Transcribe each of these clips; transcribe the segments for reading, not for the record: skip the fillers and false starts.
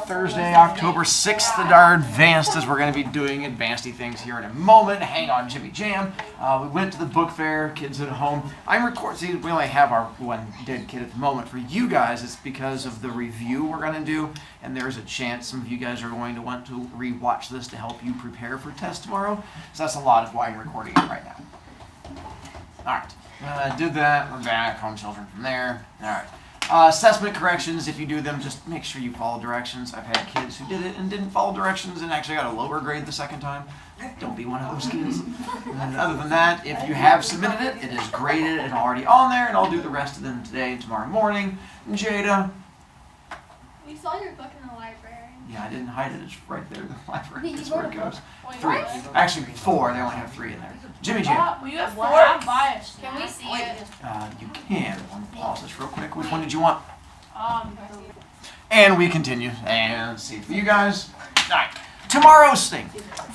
Thursday, October 6th at our advanced, as we're going to be doing advanced things here in a moment. Hang on, Jimmy Jam. We went to the book fair, kids at home. I'm recording, see, we only have our one dead kid at the moment. For you guys, it's because of the review we're going to do, and there's a chance some of you guys are going to want to re-watch this to help you prepare for test tomorrow. So that's a lot of why I'm recording it right now. All right, did that, we're back, home children from there. All right. Assessment corrections, if you do them, just make sure you follow directions. I've had kids who did it and didn't follow directions and actually got a lower grade the second time. Don't be one of those kids. And other than that, if you have submitted it, it is graded and already on there, and I'll do the rest of them today and tomorrow morning. And Jada. We saw your book in the library. Yeah, I didn't hide it. It's right there in the library. That's You where wrote it a book? goes. Wait, 3. what? Actually, 4. They only have 3 in there. Jimmy Jam. Well, you have 4? I'm biased. Can we see it? You can. Let me pause this real quick. Which one did you want? Um, And we continue. And let's see for you guys. Alright. Tomorrow's thing.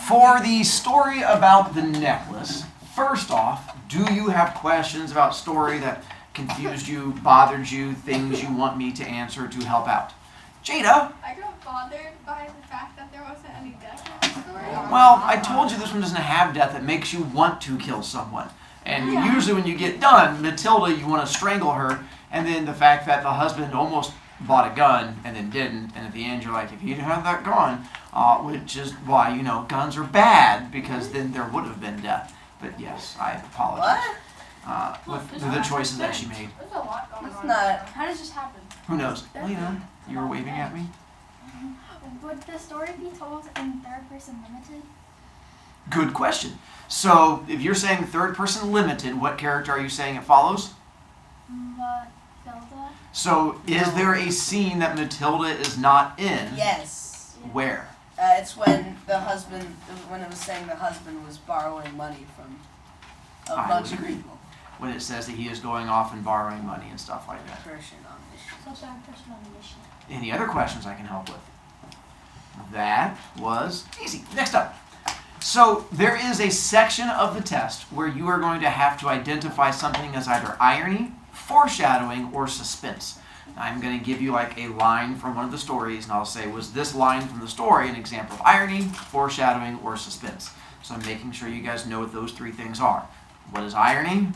For the story about the necklace, first off, do you have questions about story that confused you, bothered you, things you want me to answer to help out? Jada? I got bothered by the fact that there wasn't any death in the story. Well, I told you this one doesn't have death. It makes you want to kill someone. And usually when you get done, Matilda, you want to strangle her. And then the fact that the husband almost bought a gun and then didn't. And at the end, you're like, if he'd had that gun, which is why, you know, guns are bad, because then there would have been death. But yes, I apologize. With the choices that she made. There's a lot going on. how does this happen? Who knows? Lena, you were waving at me? Would the story be told in third person limited? Good question. So, if you're saying third person limited, what character are you saying it follows? Matilda? So, is there a scene that Matilda is not in? Yes. Where? It's when when it was saying the husband was borrowing money from a I bunch would of agree. people. When it says that he is going off and borrowing money and stuff like that. Person on mission. So third person on the mission. Any other questions I can help with? That was easy. Next up. So there is a section of the test where you are going to have to identify something as either irony, foreshadowing, or suspense. I'm going to give you like a line from one of the stories, and I'll say, was this line from the story an example of irony, foreshadowing, or suspense? So I'm making sure you guys know what those 3 things are. What is irony?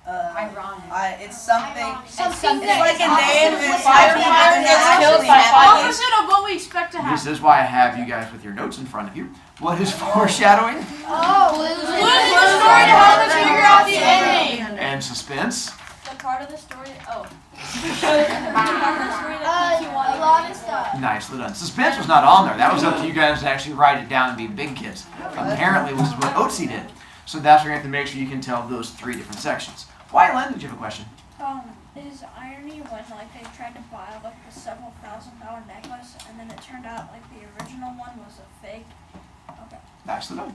Ironic. It's something. Something It's like a name that's firefighter gets killed by happening. opposite of what we expect to This happen. is why I have you guys with your notes in front of you. What is foreshadowing? Clues in the story to help us figure out the ending. And suspense? The part of the story. Oh. The part of the story that makes you want A lot of stuff. Nicely done. Suspense was not on there. That was up to you guys to actually write it down and be big kids. Apparently, this is what Otzi did. So that's where you have to make sure you can tell those 3 different sections. Wyland, did you have a question? Is irony when like they tried to buy like the several $1,000 necklace and then it turned out like the original one was a fake? Okay. Nicely done.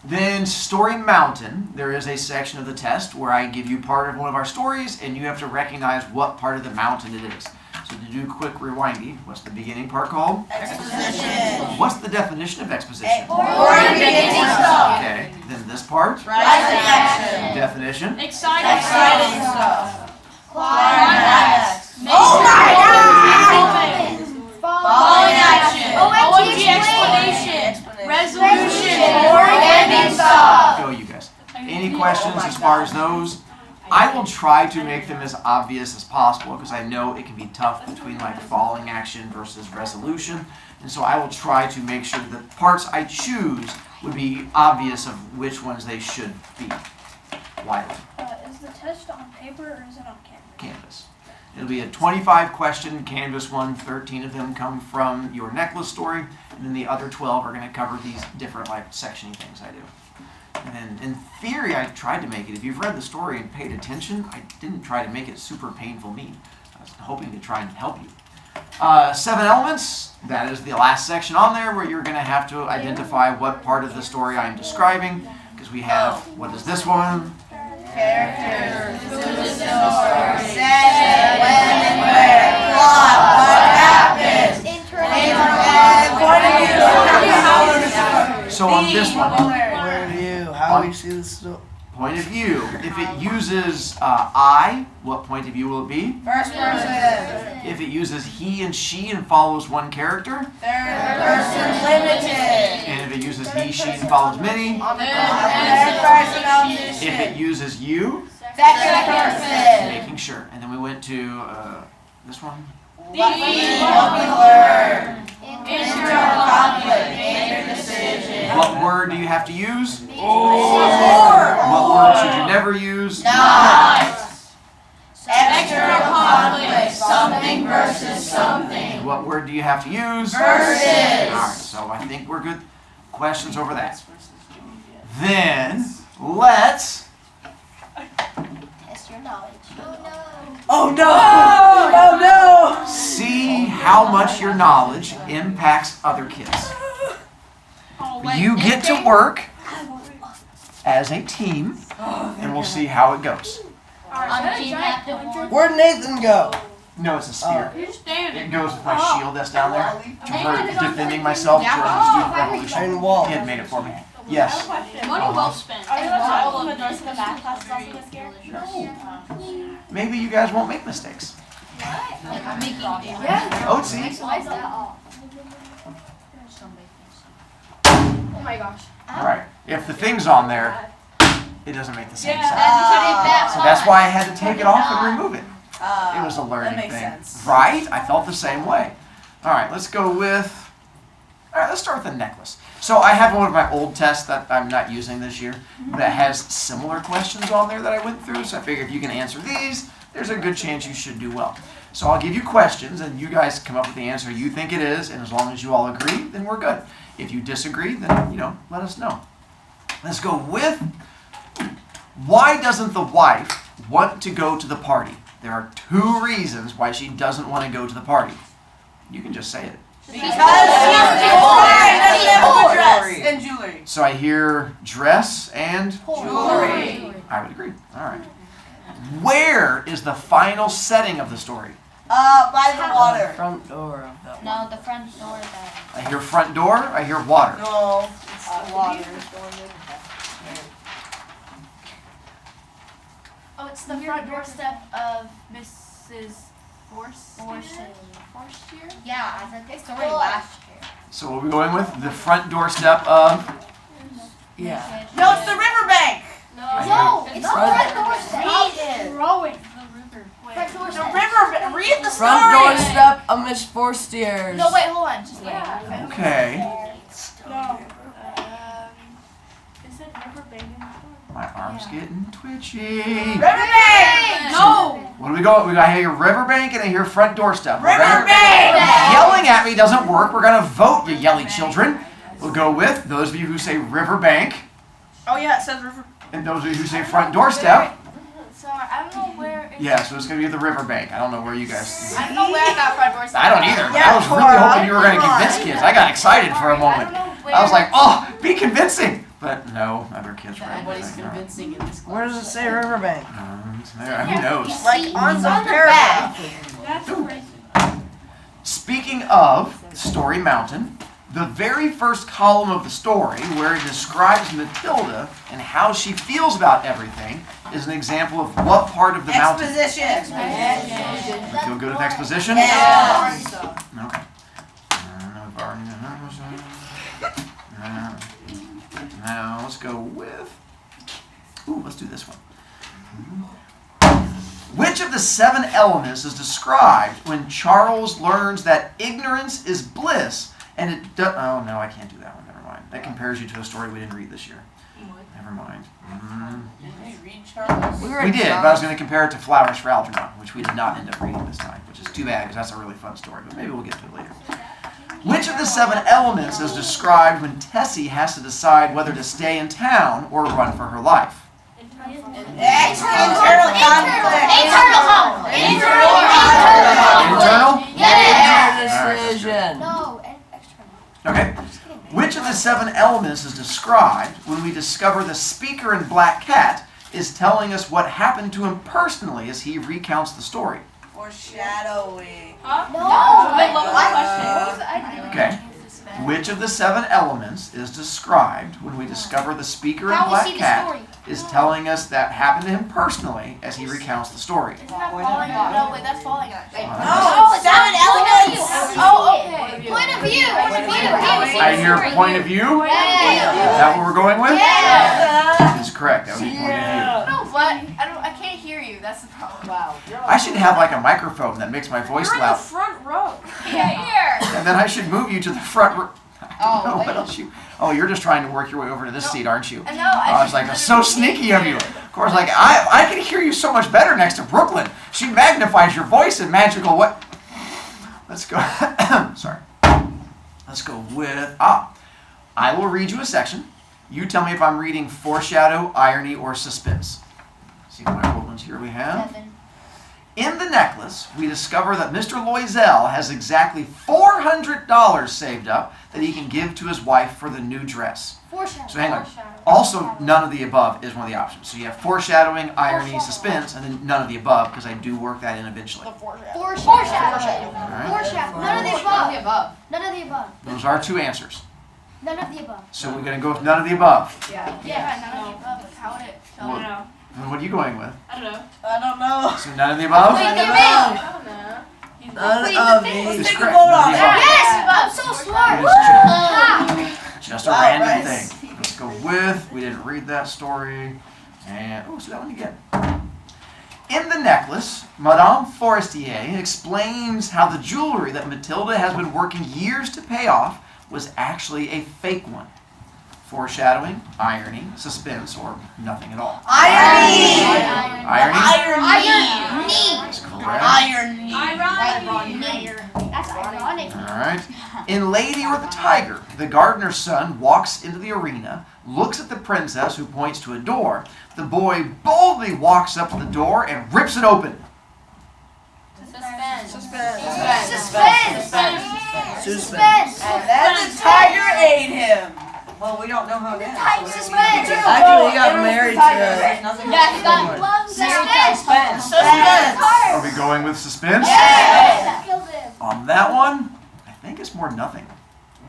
Then Story Mountain, there is a section of the test where I give you part of one of our stories and you have to recognize what part of the mountain it is. So to do a quick rewindy, what's the beginning part called? Exposition. What's the definition of exposition? Boring beginning stuff. Okay, then this part? Rising action. Definition? Exciting stuff. Climax. Oh my God! Falling action. OMG explanation. Resolution. Boring ending stuff. Go, you guys. Any questions as far as those? I will try to make them as obvious as possible because I know it can be tough between like falling action versus resolution. And so I will try to make sure the parts I choose would be obvious of which ones they should be. Wiley. Is the test on paper or is it on canvas? Canvas. It'll be a 25 question Canvas one. 13 of them come from your necklace story, and then the other 12 are going to cover these different like sectiony things I do. And in theory, I tried to make it. If you've read the story and paid attention, I didn't try to make it super painful mean. I was hoping to try and help you. 7 elements, that is the last section on there where you're going to have to identify what part of the story I'm describing. Because we have, what is this one? Characters. Who's in the story? Setting. When and where. Plot. What happens. So on this one, How do you see the Point of view. If it uses I, what point of view will it be? First person. If it uses he and she and follows one character? Third person limited. And if it uses he, she, and follows many? Third person omniscient. If it uses you? Second person. Making sure. And then we went to this one? What we learn. Internal conflict. Major decision. What word do you have to use? Or. What word should you never use? Not. External conflict. Something versus something. What word do you have to use? Versus. Alright, so I think we're good. Questions over that. Then, let's Test your knowledge. Oh no! Oh no! see how much your knowledge impacts other kids. You get to work as a team, and we'll see how it goes. Where'd Nathan go? No, it's a spear. Stand It goes with my shield that's down there for defending myself during the student revolution. And wall. He had made it for me. Yes. Money well spent. Maybe you guys won't make mistakes. Oatsy. Why is that all? Oh my gosh. Alright. If the thing's on there, it doesn't make the same sound. So So that's why I had to take it off and remove it. It was a that learning makes thing. sense. Right? I felt the same way. Alright, let's go with... Alright, let's start with the necklace. So I have one of my old tests that I'm not using this year that has similar questions on there that I went through. So I figure if you can answer these, there's a good chance you should do well. So I'll give you questions and you guys come up with the answer you think it is, and as long as you all agree, then we're good. If you disagree, then, let us know. Let's go with, why doesn't the wife want to go to the party? There are 2 reasons why she doesn't want to go to the party. You can just say it. Because she's poor and doesn't have a dress. And jewelry. So I hear dress and Jewelry. I would agree. All right. Where is the final setting of the story? By the water. Front door of the. No, the front door of I hear front door. I hear water. No, it's the water. Oh, it's the front doorstep of Mrs. Forstier? Yeah, I said this story last year. So what are we going with? The front doorstep of. Yeah. No, it's the riverbank. No, it's the front doorstep. Read it. Growing. Front The doorstep. river. Read the story. Front doorstep of Miss Forstier's. No, wait, hold on. Just wait. Okay. No. It said riverbank. My arm's getting twitchy. Riverbank. No. What do we go? I hear riverbank and I hear front doorstep. Riverbank. Yelling at me doesn't work. We're gonna vote, you yelly children. We'll go with those of you who say riverbank, Oh yeah, it says river. and those of you who say front doorstep. So I don't know where it's... Yeah, so it's gonna be the riverbank. I don't know where you guys. I don't know where I got front doorstep. I don't either. But Yeah, I was really Cora, hoping you were gonna come on. convince kids. I got excited for a moment. I don't know where... I was like, oh, be convincing. But no, other kids were. Nobody's convincing in this class. Where does it say riverbank? Who knows? Like on the on the paragraph. That's crazy. Speaking of Story Mountain, the very first column of the story, where it describes Matilda and how she feels about everything, is an example of what part of the mountain? Exposition. You feel good with exposition? Yeah. Okay. Now let's go with. Ooh, let's do this one. Which of the 7 elements is described when Charles learns that ignorance is bliss and it does. Oh no, I can't do that one. Never mind. That compares you to a story we didn't read this year. Never mind. We did, but I was going to compare it to Flowers for Algernon, which we did not end up reading this time, which is too bad because that's a really fun story. But maybe we'll get to it later. Which of the 7 elements is described when Tessie has to decide whether to stay in town or run for her life? Internal conflict. Internal? Yes. Decision. No, external. Okay. Which of the 7 elements is described when we discover the speaker in Black Cat is telling us what happened to him personally as he recounts the story? Foreshadowing. Okay. Which of the 7 elements is described when we discover the speaker in How we Black see the Cat story. is telling us that happened to him personally as he recounts the story. It's not falling on. No, wait, that's falling on. No, it's 7 elements. Oh, okay. Point of view. I hear point of view. Is that what we're going with? That is correct. That would be point of view. No, but I can't hear you. That's the problem. Wow. I should have like a microphone that makes my voice You're in the loud. front row. Here. And then I should move you to the front row. Oh, What else you? Oh, you're just trying to work your way over to this seat, aren't you? No, I was like, so sneaky of you. Of course, like I can hear you so much better next to Brooklyn. She magnifies your voice in magical way. Let's go. Sorry. Let's go with I will read you a section. You tell me if I'm reading foreshadow, irony, or suspense. See my old ones here we have. 7. In the necklace, we discover that Mr. Loisel has exactly $400 saved up that he can give to his wife for the new dress. Foreshadow. So hang on. Also, none of the above is one of the options. So you have foreshadowing, irony, suspense, and then none of the above, because I do work that in eventually. Foreshadow. Alright. Foreshadow. None of the above. None of the above. Those are 2 answers. None of the above. So we're going to go with none of the above. Yeah, none of the above. How would it? Well, know. What are you going with? I don't know. I don't know. So none of the above? Wait, give me. I don't know. None of That these. is Take a correct. vote None of on the that. above. Yes, I'm so smart. It is just a Wow, random Bryce. thing. Let's go with, we didn't read that story. And, oh, so that one again. In the necklace, Madame Forestier explains how the jewelry that Matilda has been working years to pay off was actually a fake one. Foreshadowing, irony, suspense, or nothing at all. Irony. Irony? That's correct. Irony. That's ironic. Alright. In Lady or the Tiger, the gardener's son walks into the arena, looks at the princess who points to a door. The boy boldly walks up to the door and rips it open. Suspense. Suspense. Suspense. And then the tiger ate him. Well, we don't know how that happened. Suspense. Actually, he got married to Yeah, he got suspense. Suspense. Are we going with suspense? Yes. Killed him. On that one, I think it's more nothing.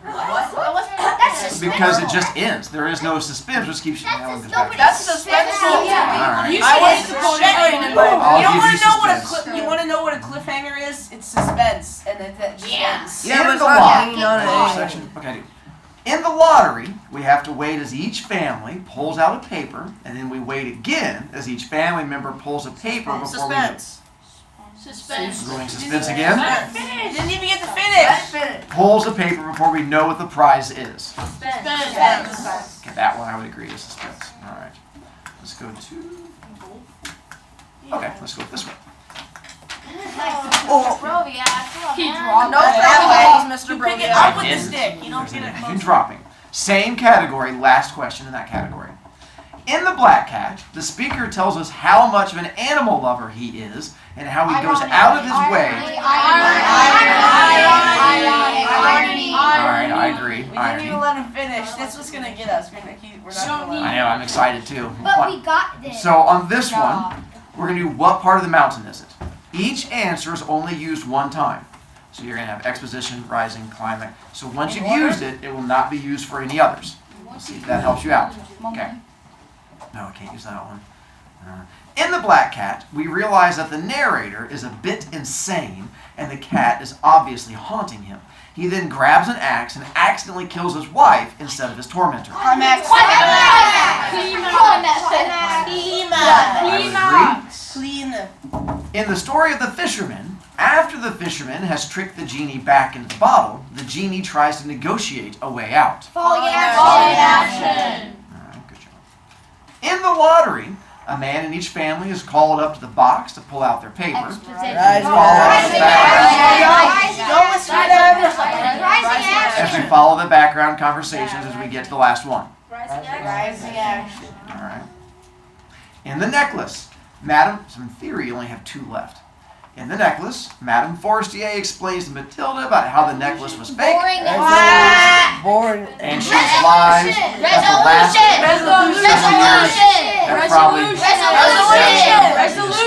That's suspense. Because it just ends. There is no suspense, which keeps you That's suspense. Alright. You I want should to put check it it. in my I'll You give want you to know what a suspense. you want to know what a cliffhanger is? It's suspense, and that just ends. Yeah, In but the I'm law. hanging on Oh, it. section. Okay, I do. In the lottery, we have to wait as each family pulls out a paper, and then we wait again as each family member pulls a paper before Suspense. we're going suspense again. Didn't even get to finish. Pulls a paper before we know what the prize is. Suspense. Okay, that one I would agree is suspense. All right, let's go to. Okay, let's go with this one. Brovicast. He Come on, dropped No, it. that way. Mr. You pick it Brovicast. up with the stick. You don't There's get a it hidden close. dropping. Same category. Last question in that category. In the Black Cat, the speaker tells us how much of an animal lover he is and how he goes out of his way. Irony. All right, I agree. We didn't Irony. even let him finish. That's what's gonna get us. We're not gonna let him. I know. I'm excited too. But we got this. So on this one, we're gonna do what part of the mountain is it? Each answer is only used one time. So you're gonna have exposition, rising, climax. So once you've used it, it will not be used for any others. Let's see if that helps you out. Okay. No, I can't use that one. In the Black Cat, we realize that the narrator is a bit insane and the cat is obviously haunting him. He then grabs an axe and accidentally kills his wife instead of his tormentor. Climax. Climax. Clean. In the story of the fisherman, after the fisherman has tricked the genie back into the bottle, the genie tries to negotiate a way out. Falling action. All right, good job. In the lottery, a man in each family is called up to the box to pull out their paper. Rise, As we follow the background conversations as we get to the last one. Rising action. All right. In the necklace, Madame, so in theory you only have 2 left. In the necklace, Madame Forestier explains to Matilda about how the necklace was fake, Boring. and she lies at the last. That's probably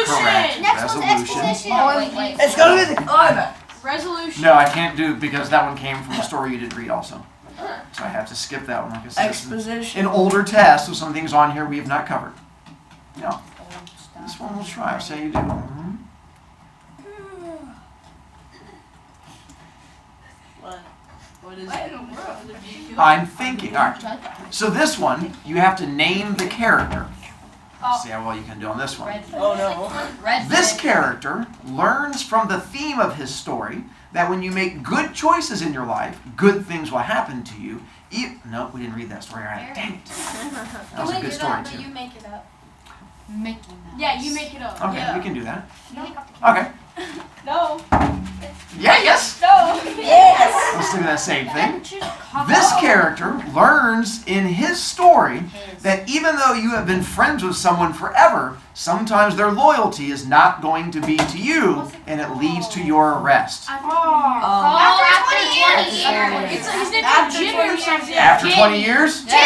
correct. Next one's Resolution. exposition. It's gonna be the climax. Resolution. No, I can't do because that one came from a story you didn't read also. So I have to skip that one. Like I said, this is Exposition. an older test, so some things on here we have not covered. No. This one we'll try. I'll say you do. What is it? I'm thinking. All right. So this one, you have to name the character. See how well you can do on this one. Oh no. This character learns from the theme of his story that when you make good choices in your life, good things will happen to you. No, we didn't read that story right. Dang it. That was a good story But too. you make it up. Making that. Yeah, you make it up. Okay, we can do that. Okay. No. Yeah, yes. No. Yes. Let's do that same thing. This character learns in his story that even though you have been friends with someone forever, sometimes their loyalty is not going to be to you, and it leads to your arrest. After 20 years. His name's Jimmy or something. After 20 years? Jimmy.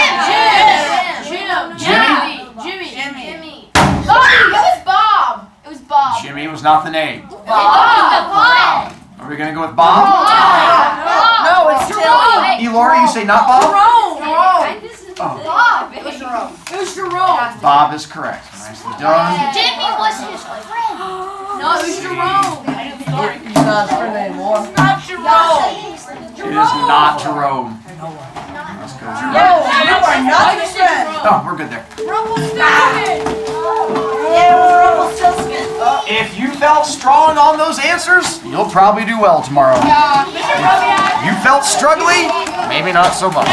Bob. It was Bob. Jimmy was not the name. Bob. Are we going to go with Bob? No, it's Tilly. Elora, you say not Bob? Bob. It was Jerome. It was Jerome. Bob is correct. Nicely done. Jimmy was his friend. No, it was Jerome. He's not his friend anymore. Not Jerome. It is not Jerome. Let's go. No, you are not his friend. Oh, we're good there. Yeah, it was Rumpelstiltskin. If you felt strong on those answers, you'll probably do well tomorrow. If you felt struggling, maybe not so much.